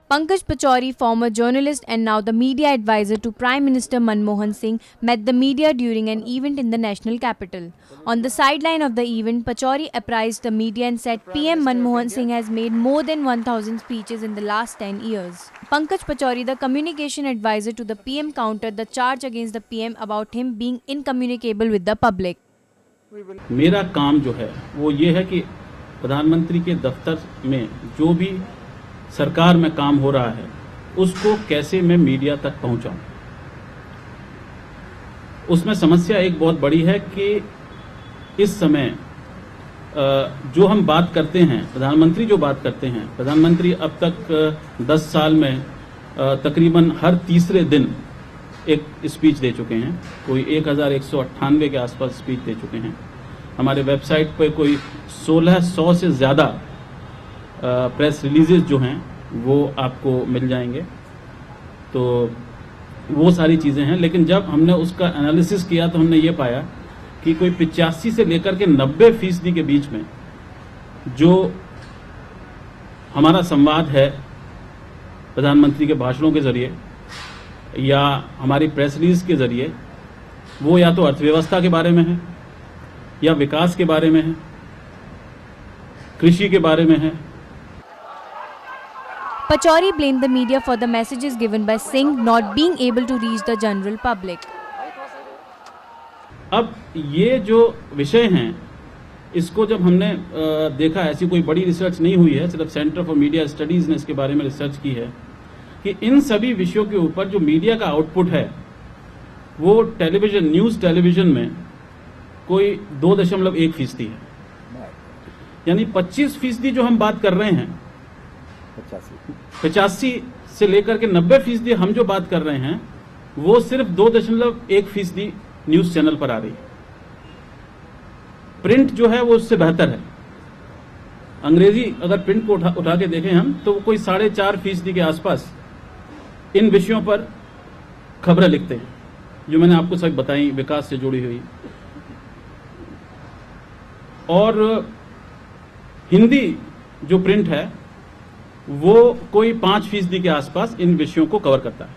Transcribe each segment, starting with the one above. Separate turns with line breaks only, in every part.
Pankaj Pachauri, former journalist and now the media advisor to Prime Minister Manmohan Singh, met the media during an event in the national capital. On the sideline of the event, Pachauri apprised the media and said PM Manmohan Singh has made more than 1,000 speeches in the last 10 years. Pankaj Pachauri, the communication advisor to the PM, countered the charge against the PM about him being incommunicable with the public.
मेरा काम जो है वो ये है कि प्रधानमंत्री के दफ्तर में जो भी सरकार में काम हो रहा है उसको कैसे मैं मीडिया तक पहुंचाऊं। उसमें समस्या एक बहुत बड़ी है कि इस समय जो हम बात करते हैं, प्रधानमंत्री जो बात करते हैं, प्रधानमंत्री अब तक 10 साल में तकरीबन हर तीसरे दिन एक स्पीच दे चुके हैं। कोई 1198 के आसपास स्पीच दे चुके हैं। हमारे वेबसाइट पर कोई 1600 से ज़्यादा प्रेस रिलीजेस जो हैं वो आपको मिल जाएंगे। तो वो सारी चीज़ें हैं, लेकिन जब हमने उसका एनालिसिस किया तो हमने ये पाया कि कोई 85 से लेकर के 90% के बीच में जो हमारा संवाद है प्रधानमंत्री के भाषणों के ज़रिए या हमारी प्रेस रिलीज के ज़रिए, वो या तो अर्थव्यवस्था के बारे में है या विकास के बारे में है, कृषि के बारे में है।
Pachauri blamed the media for the messages given by Singh not being able to reach the general public.
अब ये जो विषय हैं इसको जब हमने देखा, ऐसी कोई बड़ी रिसर्च नहीं हुई है, सिर्फ सेंटर फॉर मीडिया स्टडीज़ ने इसके बारे में रिसर्च की है कि इन सभी विषयों के ऊपर जो मीडिया का आउटपुट है वो टेलीविज़न, न्यूज़ टेलीविज़न में कोई 2.1% है। यानी 25% जो हम बात कर रहे हैं, 85 से लेकर के 90% हम जो बात कर रहे हैं वो सिर्फ 2.1% न्यूज़ चैनल पर आ रही है। प्रिंट जो है वो उससे बेहतर है। अंग्रेजी अगर प्रिंट को उठा के देखें हम तो कोई 4.5% के आसपास इन विषयों पर खबरें लिखते हैं जो मैंने आपको सब बताई, विकास से जुड़ी हुई। और हिंदी जो प्रिंट है वो कोई 5% के आसपास इन विषयों को कवर करता है।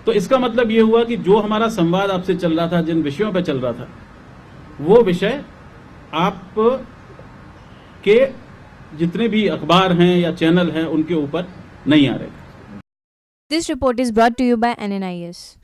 तो इसका मतलब ये हुआ कि जो हमारा संवाद आपसे चल रहा था, जिन विषयों पर चल रहा था, वो विषय आप के जितने भी अखबार हैं या चैनल हैं उनके ऊपर नहीं आ रहे।
This report is brought to you by NNIS.